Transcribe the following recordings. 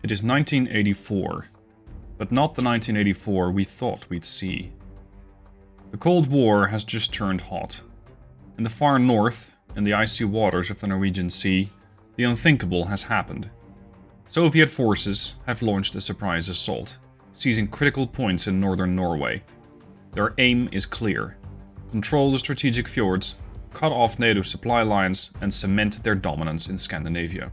It is 1984, but not the 1984 we thought we'd see. The Cold War has just turned hot. In the far north, in the icy waters of the Norwegian Sea, the unthinkable has happened. Soviet forces have launched a surprise assault, seizing critical points in northern Norway. Their aim is clear: control the strategic fjords, cut off NATO supply lines, and cement their dominance in Scandinavia.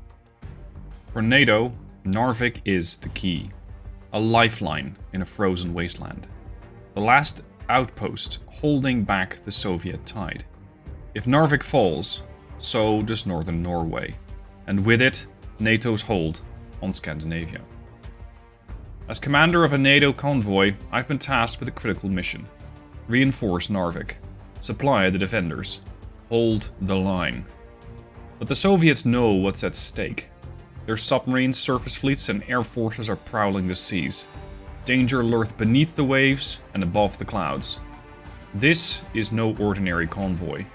For NATO, Narvik is the key, a lifeline in a frozen wasteland. The last outpost holding back the Soviet tide. If Narvik falls, so does northern Norway, and with it, NATO's hold on Scandinavia. As commander of a NATO convoy, I've been tasked with a critical mission: reinforce Narvik, supply the defenders, hold the line. But the Soviets know what's at stake. Their submarines, surface fleets, and air forces are prowling the seas. Danger lurks beneath the waves and above the clouds. This is no ordinary convoy.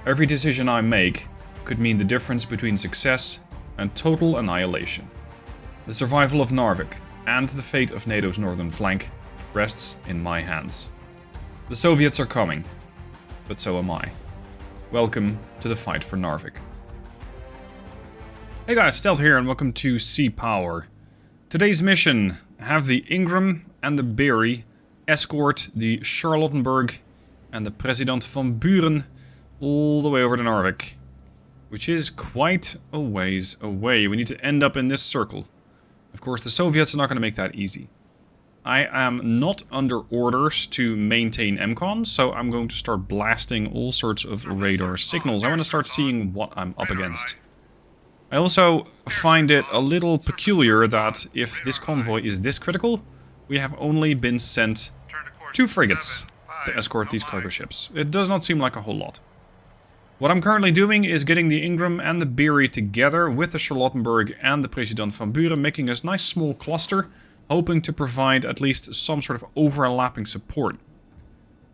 Every decision I make could mean the difference between success and total annihilation. The survival of Narvik and the fate of NATO's northern flank rests in my hands. The Soviets are coming, but so am I. Welcome to the fight for Narvik. Hey guys, Stealth here and welcome to Sea Power. Today's mission: have the Ingram and the Berry escort the Charlottenburg and the President van Buren all the way over to Narvik, which is quite a ways away. We need to end up in this circle. Of course, the Soviets are not going to make that easy. I am not under orders to maintain MCON, so I'm going to start blasting all sorts of radar signals. I want to start seeing what I'm up against. I also find it a little peculiar that if this convoy is this critical, we have only been sent 2 frigates to escort these cargo ships. It does not seem like a whole lot. What I'm currently doing is getting the Ingram and the Berry together with the Charlottenburg and the President van Buren, making a nice small cluster, hoping to provide at least some sort of overlapping support.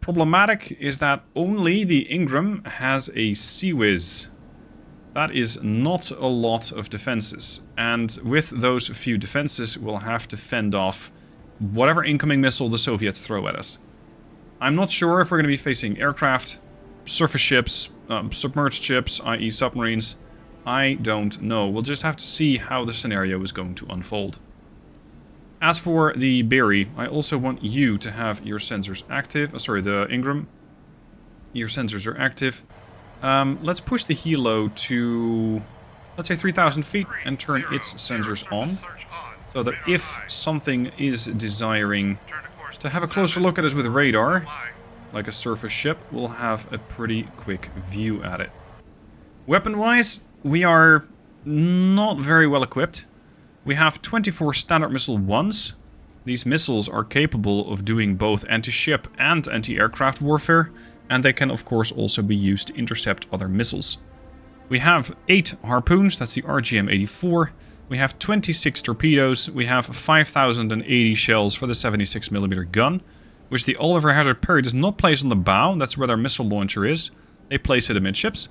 Problematic is that only the Ingram has a Sea Whiz. That is not a lot of defenses, and with those few defenses we'll have to fend off whatever incoming missile the Soviets throw at us. I'm not sure if we're going to be facing aircraft, surface ships, submerged ships, i.e. submarines. I don't know. We'll just have to see how the scenario is going to unfold. As for the Berry, I also want you to have your sensors active. The Ingram. Your sensors are active. Let's push the helo to, let's say 3,000 feet and turn its sensors on, so that if something is desiring to have a closer look at us with radar, like a surface ship, we'll have a pretty quick view at it. Weapon-wise, we are not very well equipped. We have 24 Standard Missile 1s. These missiles are capable of doing both anti-ship and anti-aircraft warfare, and they can of course also be used to intercept other missiles. We have 8 harpoons, that's the RGM-84. We have 26 torpedoes. We have 5,080 shells for the 76mm gun, which the Oliver Hazard Perry does not place on the bow. That's where their missile launcher is. They place it amidships.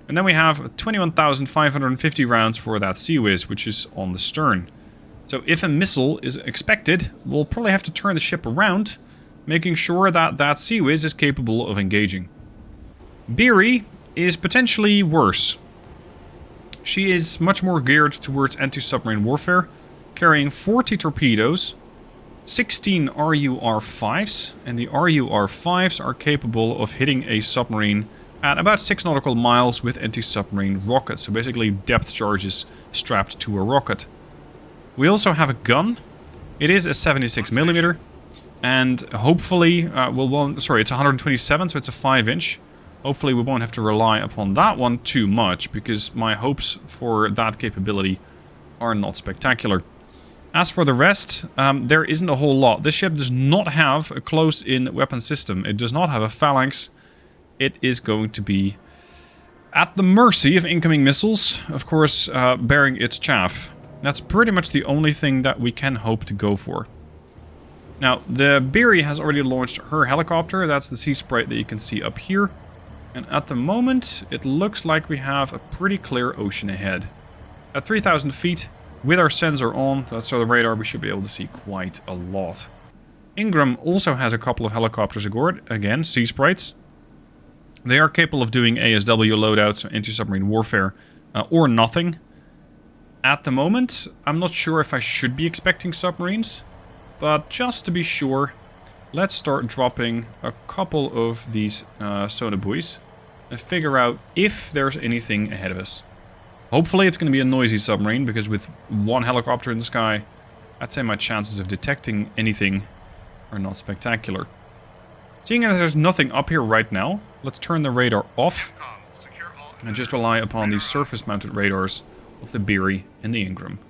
And then we have 21,550 rounds for that Sea Whiz, which is on the stern. So if a missile is expected, we'll probably have to turn the ship around, making sure that that Sea Whiz is capable of engaging. Berry is potentially worse. She is much more geared towards anti-submarine warfare, carrying 40 torpedoes, 16 RUR-5s, and the RUR-5s are capable of hitting a submarine at about 6 nautical miles with anti-submarine rockets, so basically depth charges strapped to a rocket. We also have a gun. It is a 76mm, and hopefully it's 127, so it's a 5-inch. Hopefully we won't have to rely upon that one too much, because my hopes for that capability are not spectacular. As for the rest, there isn't a whole lot. This ship does not have a close-in weapon system. It does not have a phalanx. It is going to be at the mercy of incoming missiles, of course, bearing its chaff. That's pretty much the only thing that we can hope to go for. Now, the Berry has already launched her helicopter. That's the Sea Sprite that you can see up here. And at the moment, it looks like we have a pretty clear ocean ahead. At 3,000 feet, With our sensor on, that's our radar, we should be able to see quite a lot. Ingram also has a couple of helicopters aboard. Again, Sea Sprites. They are capable of doing ASW loadouts, anti-submarine warfare, or nothing. At the moment, I'm not sure if I should be expecting submarines. But just to be sure, let's start dropping a couple of these sonar buoys and figure out if there's anything ahead of us. Hopefully it's going to be a noisy submarine, because with one helicopter in the sky, I'd say my chances of detecting anything are not spectacular. Seeing as there's nothing up here right now, let's turn the radar off and just rely upon the surface-mounted radars of the Beery and the Ingram.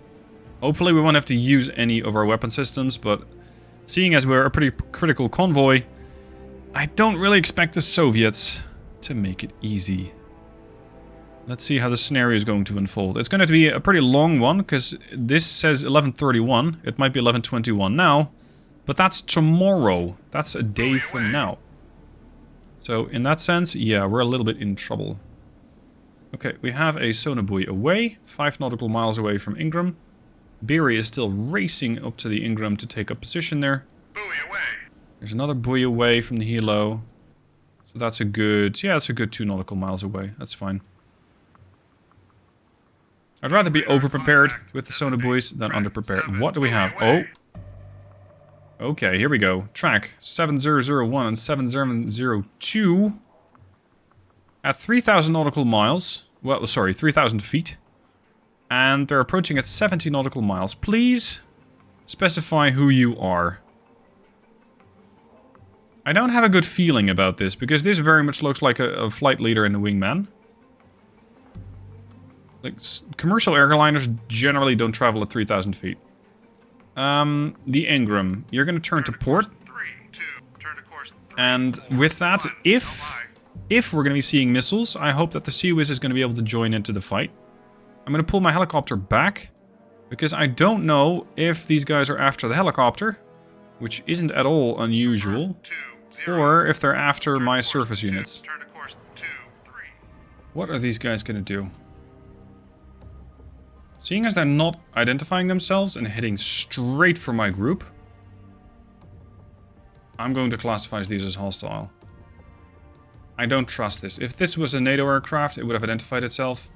Hopefully we won't have to use any of our weapon systems, but seeing as we're a pretty critical convoy, I don't really expect the Soviets to make it easy. Let's see how the scenario is going to unfold. It's going to be a pretty long one, because this says 11:31. It might be 11:21 now, but that's tomorrow. That's a day from now. So in that sense, yeah, we're a little bit in trouble. Okay, we have a sonar buoy away, 5 nautical miles away from Ingram. Beery is still racing up to the Ingram to take up position there. Buoy away. There's another buoy away from the helo. So that's a good, yeah, that's a good 2 nautical miles away. That's fine. I'd rather be over-prepared with the sonar buoys than under-prepared. What do we have? Oh. Okay, here we go. Track 7001 and 7002. At 3,000 nautical miles. Well, sorry, 3,000 feet. And they're approaching at 70 nautical miles. Please specify who you are. I don't have a good feeling about this, because this very much looks like a flight leader and a wingman. Like, commercial airliners generally don't travel at 3,000 feet. The Ingram, you're going to turn to port. And with that, if we're going to be seeing missiles, I hope that the Sea Whiz is going to be able to join into the fight. I'm going to pull my helicopter back, because I don't know if these guys are after the helicopter, which isn't at all unusual, or if they're after my surface units. What are these guys going to do? Seeing as they're not identifying themselves and heading straight for my group, I'm going to classify these as hostile. I don't trust this. If this was a NATO aircraft, it would have identified itself.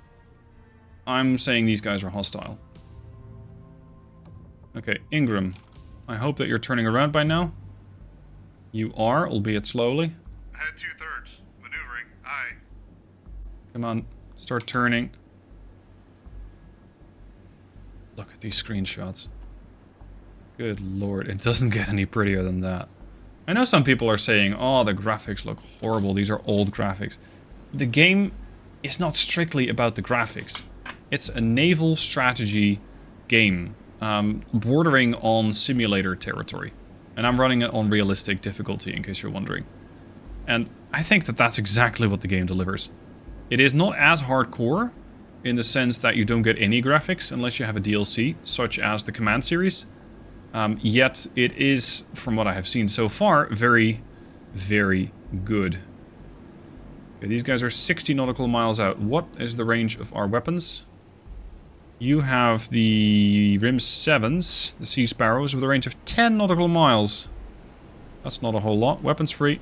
I'm saying these guys are hostile. Okay, Ingram. I hope that you're turning around by now. You are, albeit slowly. Head 2/3. Maneuvering. Aye. Come on, start turning. Look at these screenshots. Good lord, it doesn't get any prettier than that. I know some people are saying, oh, the graphics look horrible, these are old graphics. The game is not strictly about the graphics. It's a naval strategy game, bordering on simulator territory. And I'm running it on realistic difficulty, in case you're wondering. And I think that that's exactly what the game delivers. It is not as hardcore, in the sense that you don't get any graphics unless you have a DLC, such as the Command series. Yet it is, from what I have seen so far, very, very good. Okay, these guys are 60 nautical miles out. What is the range of our weapons? You have the RIM 7s, the Sea Sparrows, with a range of 10 nautical miles. That's not a whole lot. Weapons free.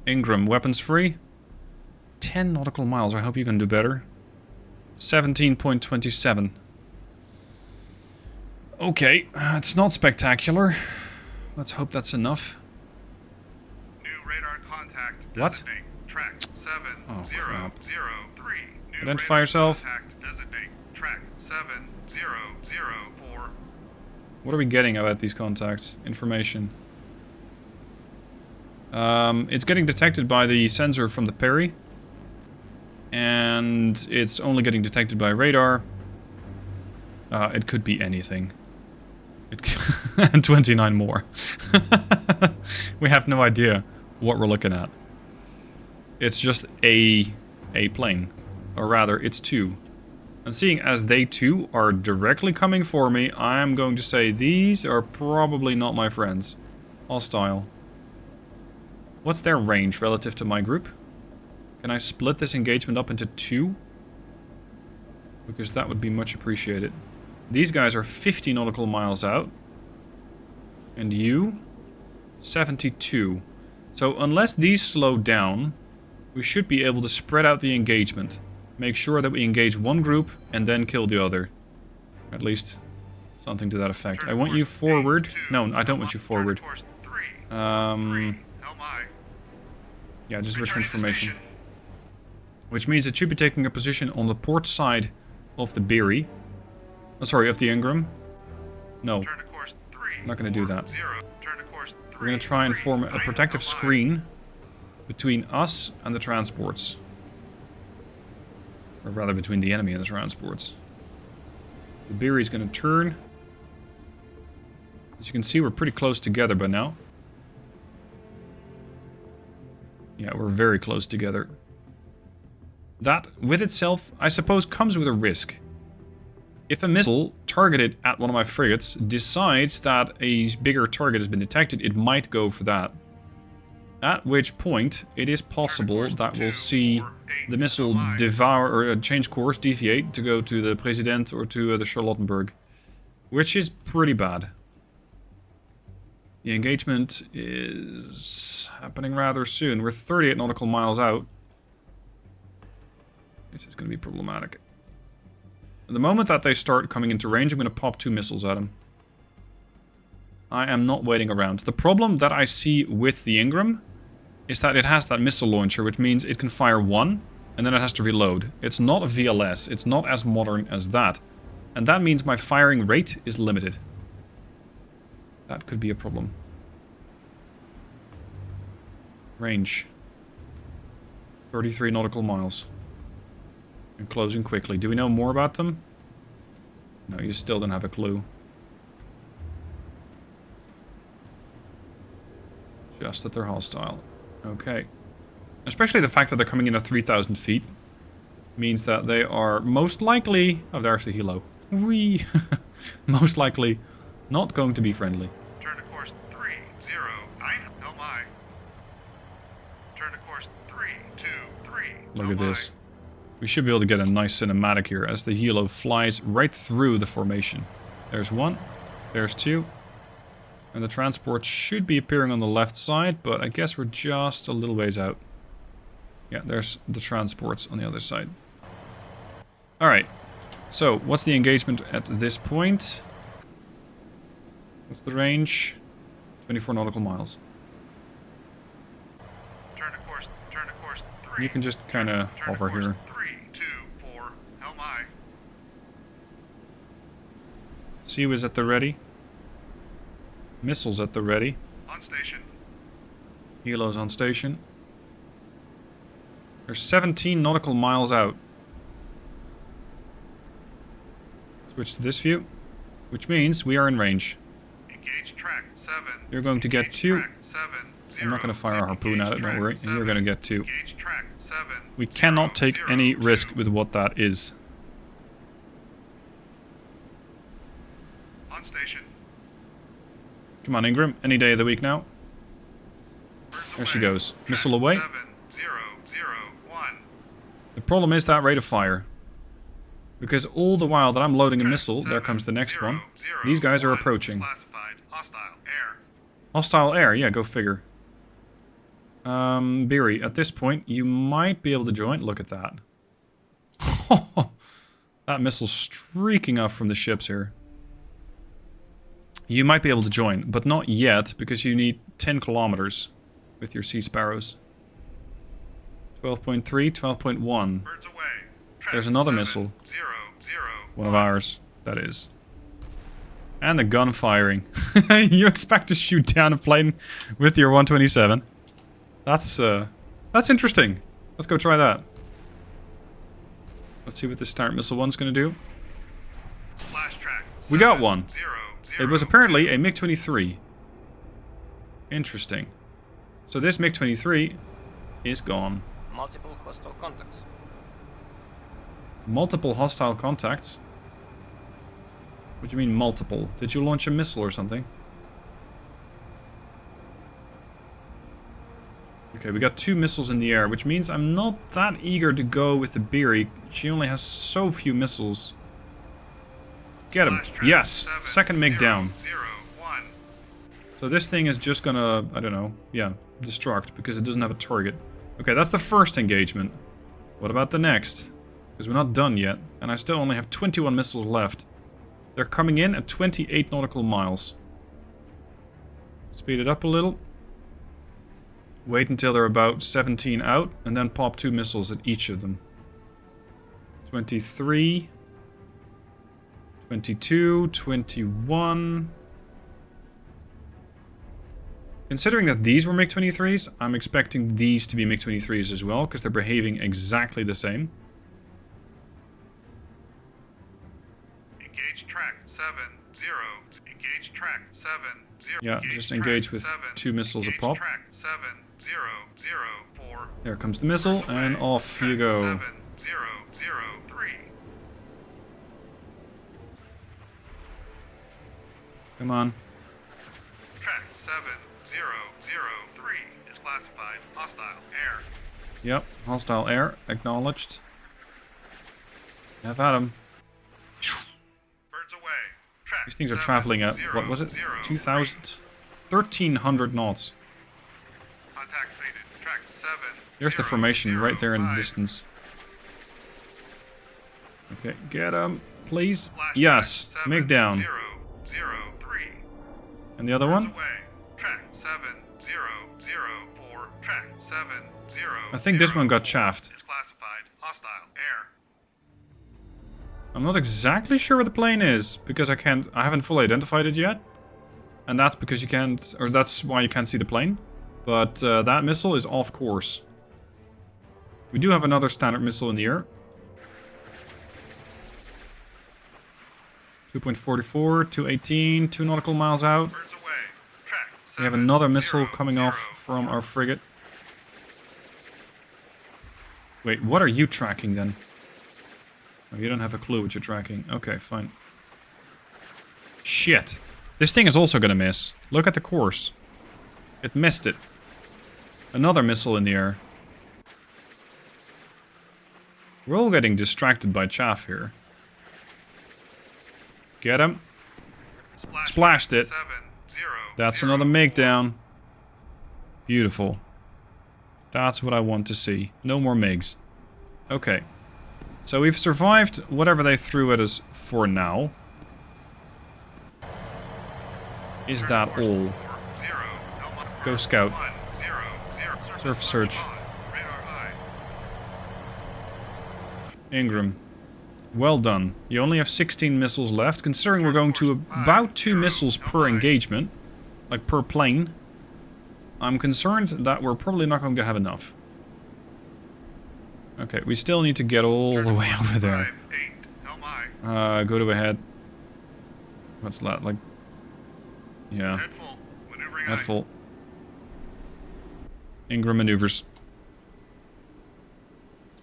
Ingram, weapons free. 10 nautical miles. I hope you can do better. 17.27. Okay, it's not spectacular. Let's hope that's enough. New radar contact. What? Designate. Track 7003. New Identify radar yourself. Contact. Designate. Track 7004. What are we getting about these contacts? Information. It's getting detected by the sensor from the Perry. And it's only getting detected by radar. It could be anything. And 29 more. We have no idea what we're looking at. It's just a plane. Or rather, it's 2. And seeing as they too are directly coming for me, I am going to say these are probably not my friends. Hostile. What's their range relative to my group? Can I split this engagement up into 2? Because that would be much appreciated. These guys are 50 nautical miles out. And you? 72. So unless these slow down, we should be able to spread out the engagement. Make sure that we engage one group and then kill the other. At least something to that effect. I want you forward. No, I don't want you forward. Yeah, just return formation. Which means it should be taking a position on the port side of the Beery. Oh, sorry, of the Ingram. No, I'm not going to do that. We're going to try and form a protective screen between us and the transports. Or rather, between the enemy and the transports. The Beery's going to turn. As you can see, we're pretty close together by now. Yeah, we're very close together. That, with itself, I suppose, comes with a risk. If a missile targeted at one of my frigates decides that a bigger target has been detected, it might go for that. At which point, it is possible that we'll see the missile devour or change course, deviate to go to the President or to the Charlottenburg. Which is pretty bad. The engagement is happening rather soon. We're 38 nautical miles out. This is going to be problematic. The moment that they start coming into range, I'm going to pop 2 missiles at them. I am not waiting around. The problem that I see with the Ingram is that it has that missile launcher, which means it can fire 1, and then it has to reload. It's not a VLS. It's not as modern as that. And that means my firing rate is limited. That could be a problem. Range. 33 nautical miles. And closing quickly. Do we know more about them? No, you still don't have a clue. Just that they're hostile. Okay. Especially the fact that they're coming in at 3,000 feet means that they are most likely... Oh, they're actually helo. Whee! Most likely not going to be friendly. Turn to course 309 LMI. Turn to course 323. Look at this. We should be able to get a nice cinematic here as the helo flies right through the formation. There's 1. There's 2. And the transport should be appearing on the left side, but I guess we're just a little ways out. Yeah, there's the transports on the other side. Alright. So, what's the engagement at this point? What's the range? 24 nautical miles. Turn to course 3. You can just kind of hover here. 324 LMI. Sea was at the ready. Missiles at the ready. On station. Helo's on station. They're 17 nautical miles out. Switch to this view, which means we are in range. Engage track 7. You're going to get 2. Track 7, I'm not going to fire a harpoon at it, don't worry. And you're going to get 2. Engage track 7. We cannot take any risk with what that is. On station. Come on, Ingram. Any day of the week now. There she goes. Missile away. 7001. The problem is that rate of fire. Because all the while that I'm loading a missile, there comes the next one. These guys are approaching. Classified hostile air. Hostile air, yeah, go figure. Beery, at this point, you might be able to join. Look at that. That missile streaking up from the ships here. You might be able to join, but not yet, because you need 10 kilometers with your Sea Sparrows. 12.3, 12.1. Birds away. There's another missile. 001. One of ours, that is. And the gun firing. You expect to shoot down a plane with your 127? That's interesting. Let's go try that. Let's see what this Start Missile 1's gonna do. Flash track. We got one. 001. It was apparently a MiG-23. Interesting. So this MiG-23 is gone. Multiple hostile contacts. Multiple hostile contacts? What do you mean multiple? Did you launch a missile or something? Okay, we got 2 missiles in the air, which means I'm not that eager to go with the Beery. She only has so few missiles. Get him. Splash track. Yes. 7, Second MiG 0, down. 0, 1. So this thing is just gonna, I don't know, yeah, destruct because it doesn't have a target. Okay, that's the first engagement. What about the next? Because we're not done yet, and I still only have 21 missiles left. They're coming in at 28 nautical miles. Speed it up a little. Wait until they're about 17 out, and then pop 2 missiles at each of them. 23, 22, 21. Considering that these were MiG-23s, I'm expecting these to be MiG-23s as well, because they're behaving exactly the same. Engage track 7, 0. Engage track 7, 0. Yeah, just engage with 2 missiles a pop. Track 7, 0, 0, 4. There comes the missile, and off you go. 7, 0, 0, 3. Come on. Track 7, 0, 0, 3 is classified hostile air. Yep, hostile air, acknowledged. Have at him. Birds away. Track These things are 7, traveling at, 0, what was it? 0, 2,000? 1,300 knots. Contact faded. Track 7. There's the 0, formation 0, right there in the 5. distance. Okay, get him, please. Flash Yes, track 7, MiG down. 0, 0, 3. And the other Birds one? away. Track 7, 0, 0, 4. Track 7, 0. I think this 0, one got 4 shaft. is classified hostile air. I'm not exactly sure where the plane is, because I haven't fully identified it yet. And that's because you can't, or that's why you can't see the plane. But that missile is off course. We do have another standard missile in the air. 2.44, 218, 2 nautical miles out. Birds away. Track 7, We have another missile 0, coming 0, off from 4. our frigate. Wait, what are you tracking then? Oh, you don't have a clue what you're tracking. Okay, fine. Shit. This thing is also gonna miss. Look at the course. It missed it. Another missile in the air. We're all getting distracted by chaff here. Get him. Splashed it. 7, 0, That's 0, another MiG 4. down. Beautiful. That's what I want to see. No more MiGs. Okay. So we've survived whatever they threw at us for now. Is that all? 0, Go scout. 1, 0, 0. Surf search. Radar eye. Ingram. Well done. You only have 16 missiles left, considering we're going to about 2 missiles per engagement. Like per plane. I'm concerned that we're probably not going to have enough. Okay, we still need to get all the way over there. 5, 8, helm eye. Go to ahead. What's that, like... Yeah, Head full. Maneuvering head eye. full. Ingram maneuvers.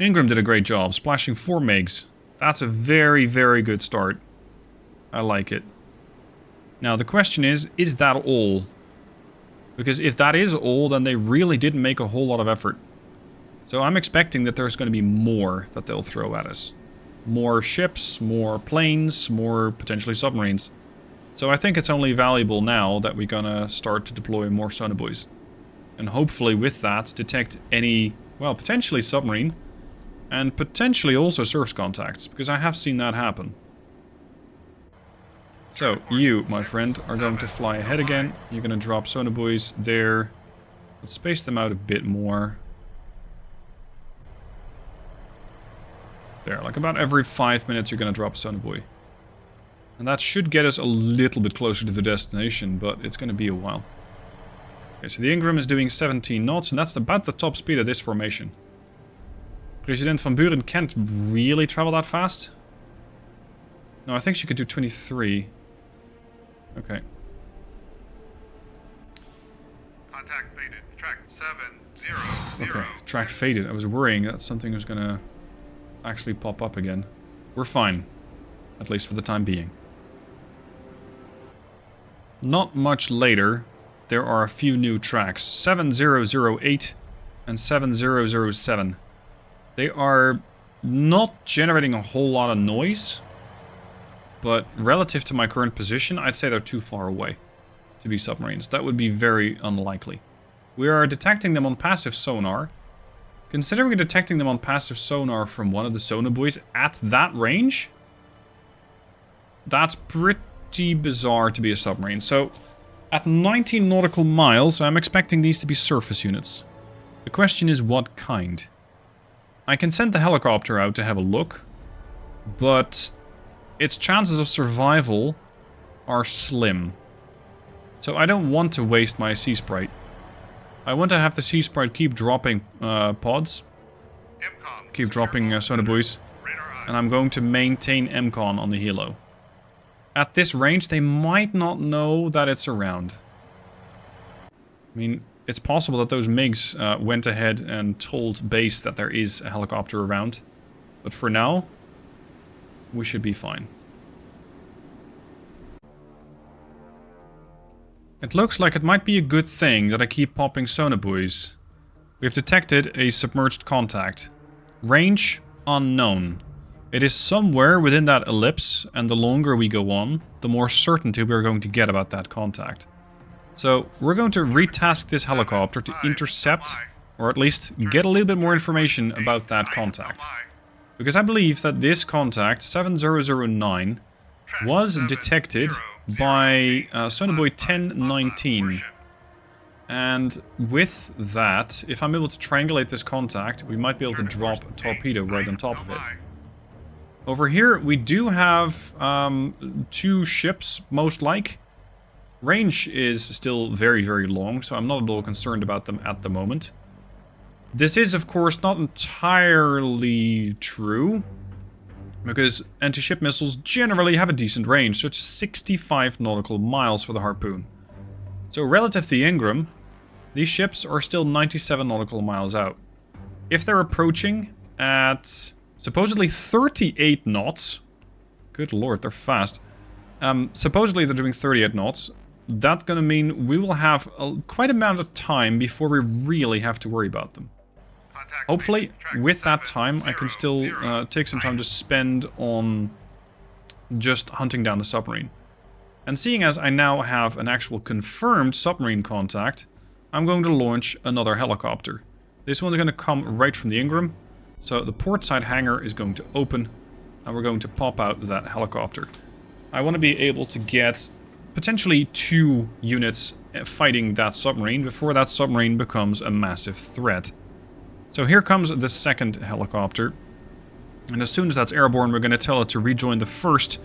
Ingram did a great job, splashing 4 MiGs. That's a very, very good start. I like it. Now, the question is that all? Because if that is all, then they really didn't make a whole lot of effort. So I'm expecting that there's going to be more that they'll throw at us. More ships, more planes, more potentially submarines. So I think it's only valuable now that we're going to start to deploy more sonobuoys. And hopefully with that detect any, well, potentially submarine. And potentially also surface contacts, because I have seen that happen. So, you, my friend, are going to fly ahead again. You're going to drop sonobuoys there. Let's space them out a bit more. There, like about every 5 minutes you're going to drop a sonobuoy. And that should get us a little bit closer to the destination, but it's going to be a while. Okay, so the Ingram is doing 17 knots, and that's about the top speed of this formation. President Van Buren can't really travel that fast. No, I think she could do 23. Okay. Contact faded. Track 7, 0, 0. Okay, track faded. I was worrying that something was gonna actually pop up again. We're fine. At least for the time being. Not much later, there are a few new tracks. 7008 and 7007. They are not generating a whole lot of noise. But relative to my current position, I'd say they're too far away to be submarines. That would be very unlikely. We are detecting them on passive sonar. Considering detecting them on passive sonar from one of the sonar buoys at that range, that's pretty bizarre to be a submarine. So, at 90 nautical miles, I'm expecting these to be surface units. The question is what kind? I can send the helicopter out to have a look, but its chances of survival are slim. So I don't want to waste my Sea Sprite. I want to have the Sea Sprite keep dropping pods, keep dropping sonar buoys, and I'm going to maintain MCON on the helo. At this range, they might not know that it's around. I mean, it's possible that those MiGs went ahead and told base that there is a helicopter around. But for now, we should be fine. It looks like it might be a good thing that I keep popping sonar buoys. We've detected a submerged contact. Range unknown. It is somewhere within that ellipse, and the longer we go on, the more certainty we're going to get about that contact. So we're going to retask this helicopter to intercept, or at least get a little bit more information about that contact. Because I believe that this contact, 7009, was detected by sonar buoy 1019. And with that, if I'm able to triangulate this contact, we might be able to drop a torpedo right on top of it. Over here, we do have 2 ships, most like. Range is still very, very long, so I'm not at all concerned about them at the moment. This is, of course, not entirely true, because anti-ship missiles generally have a decent range, such as 65 nautical miles for the Harpoon. So relative to the Ingram, these ships are still 97 nautical miles out. If they're approaching at supposedly 38 knots, good lord, they're fast. Supposedly they're doing 38 knots. That's gonna mean we will have quite amount of time before we really have to worry about them. Hopefully, with that time, I can still take some time to spend on just hunting down the submarine. And seeing as I now have an actual confirmed submarine contact, I'm going to launch another helicopter. This one's going to come right from the Ingram. So the port side hangar is going to open, and we're going to pop out that helicopter. I want to be able to get potentially 2 units fighting that submarine before that submarine becomes a massive threat. So here comes the second helicopter, and as soon as that's airborne, we're going to tell it to rejoin the first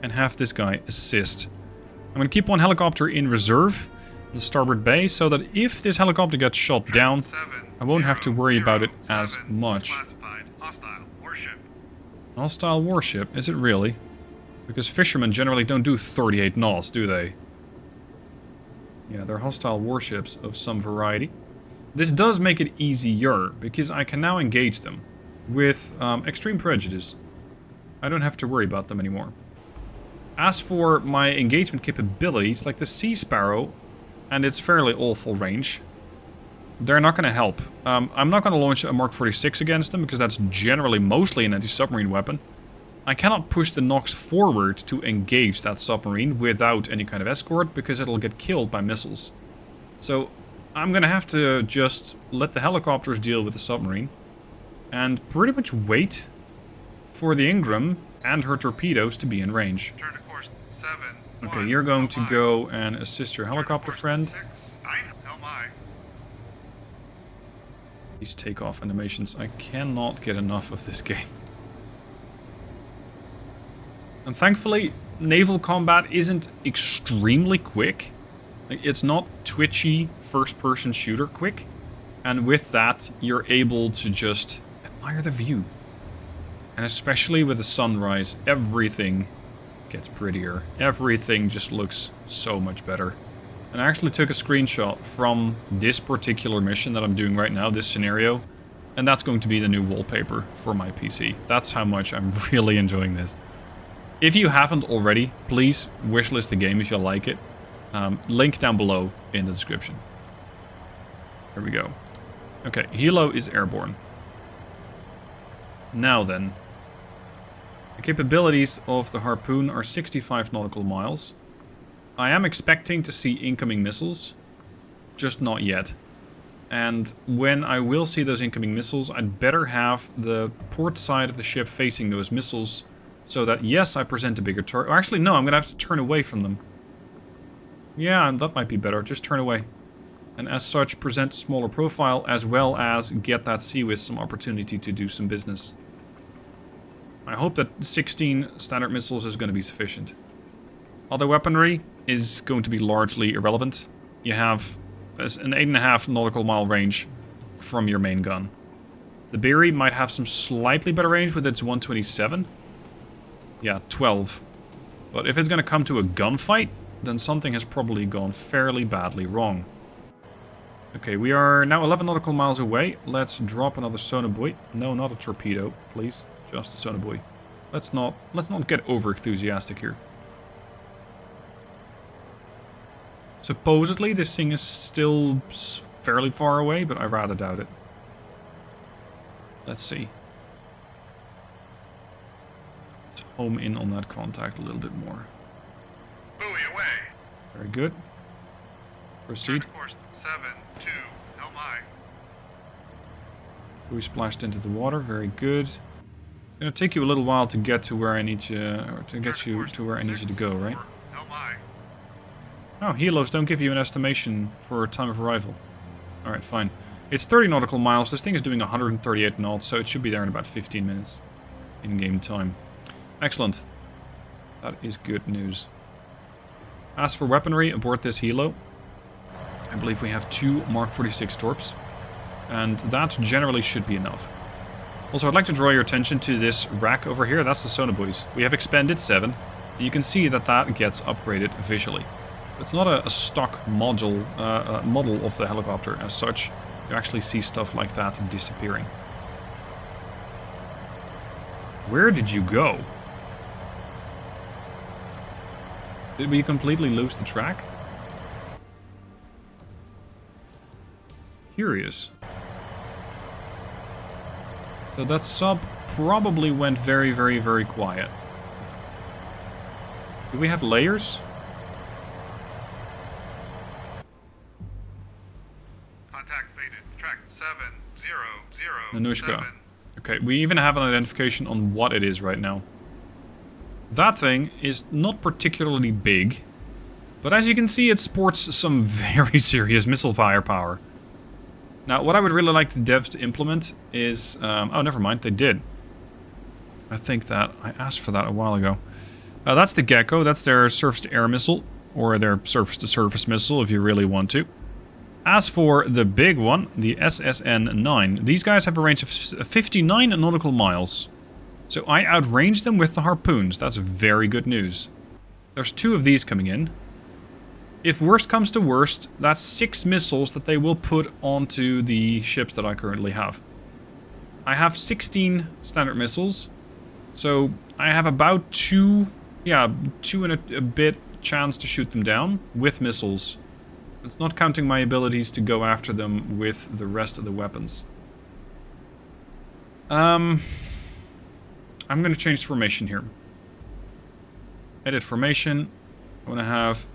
and have this guy assist. I'm going to keep one helicopter in reserve in the starboard bay so that if this helicopter gets shot down, I won't have to worry about it as much. Hostile warship? Is it really? Because fishermen generally don't do 38 knots, do they? Yeah, they're hostile warships of some variety. This does make it easier, because I can now engage them with extreme prejudice. I don't have to worry about them anymore. As for my engagement capabilities, like the Sea Sparrow and its fairly awful range, they're not going to help. I'm not going to launch a Mark 46 against them, because that's generally mostly an anti-submarine weapon. I cannot push the Nox forward to engage that submarine without any kind of escort, because it'll get killed by missiles. So I'm going to have to just let the helicopters deal with the submarine, and pretty much wait for the Ingram and her torpedoes to be in range. Turn to course 7. Okay, you're going to go and assist your helicopter friend. These takeoff animations, I cannot get enough of this game. And thankfully, naval combat isn't extremely quick. It's not twitchy first-person shooter quick. And with that, you're able to just admire the view. And especially with the sunrise, everything gets prettier. Everything just looks so much better. And I actually took a screenshot from this particular mission that I'm doing right now, this scenario. And that's going to be the new wallpaper for my PC. That's how much I'm really enjoying this. If you haven't already, please wishlist the game if you like it. Link down below in the description. There we go. Okay, helo is airborne. Now then. The capabilities of the Harpoon are 65 nautical miles. I am expecting to see incoming missiles, just not yet. And when I will see those incoming missiles, I'd better have the port side of the ship facing those missiles, so that, yes, I present a bigger target. Actually, no, I'm going to have to turn away from them. Yeah, that might be better. Just turn away. And as such, present a smaller profile, as well as get that Seawiz some opportunity to do some business. I hope that 16 standard missiles is going to be sufficient. Other weaponry is going to be largely irrelevant. You have an 8.5 nautical mile range from your main gun. The Beery might have some slightly better range with its 127. Yeah, 12. But if it's going to come to a gunfight, then something has probably gone fairly badly wrong. Okay, we are now 11 nautical miles away. Let's drop another sonobuoy. No, not a torpedo, please. Just a sonobuoy. Let's not get over enthusiastic here. Supposedly this thing is still fairly far away, but I rather doubt it. Let's see. Let's home in on that contact a little bit more. Buoy away. Very good. Proceed. Course 7-2, LMI. We splashed into the water. Very good. It's gonna take you a little while to get to where I need you, or to get you to where I need you to go, right? LMI. Oh, helos don't give you an estimation for time of arrival. Alright, fine. It's 30 nautical miles. This thing is doing 138 knots, so it should be there in about 15 minutes. In-game time. Excellent. That is good news. As for weaponry, aboard this helo, I believe we have 2 Mark 46 torps. And that generally should be enough. Also, I'd like to draw your attention to this rack over here. That's the sonobuoys. We have expended 7. And you can see that that gets upgraded visually. It's not a stock model of the helicopter as such. You actually see stuff like that disappearing. Where did you go? Did we completely lose the track? Curious. So that sub probably went very, very, very quiet. Do we have layers? Contact faded. Track 7-0-0. Nanushka. Okay, we even have an identification on what it is right now. That thing is not particularly big, but as you can see, it sports some very serious missile firepower. Now, what I would really like the devs to implement is... oh, never mind, they did. I think that I asked for that a while ago. That's the Gecko, that's their surface-to-air missile, or their surface-to-surface missile if you really want to. As for the big one, the SSN-9, these guys have a range of 59 nautical miles. So I outranged them with the harpoons. That's very good news. There's 2 of these coming in. If worst comes to worst, that's 6 missiles that they will put onto the ships that I currently have. I have 16 standard missiles. So I have about 2 and a bit chance to shoot them down with missiles. It's not counting my abilities to go after them with the rest of the weapons. I'm going to change formation here. Edit formation. I want to have...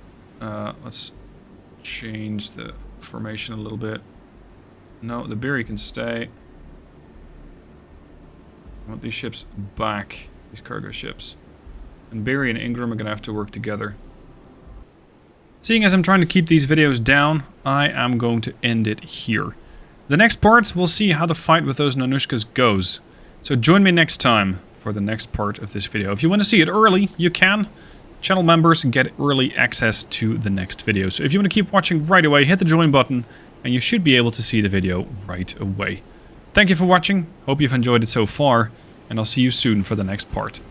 let's change the formation a little bit. No, the Beery can stay. I want these ships back. These cargo ships. And Beery and Ingram are going to have to work together. Seeing as I'm trying to keep these videos down, I am going to end it here. The next part, we'll see how the fight with those Nanushkas goes. So join me next time for the next part of this video. If you want to see it early, you can. Channel members get early access to the next video. So if you want to keep watching right away, hit the join button, and you should be able to see the video right away. Thank you for watching, hope you've enjoyed it so far, and I'll see you soon for the next part.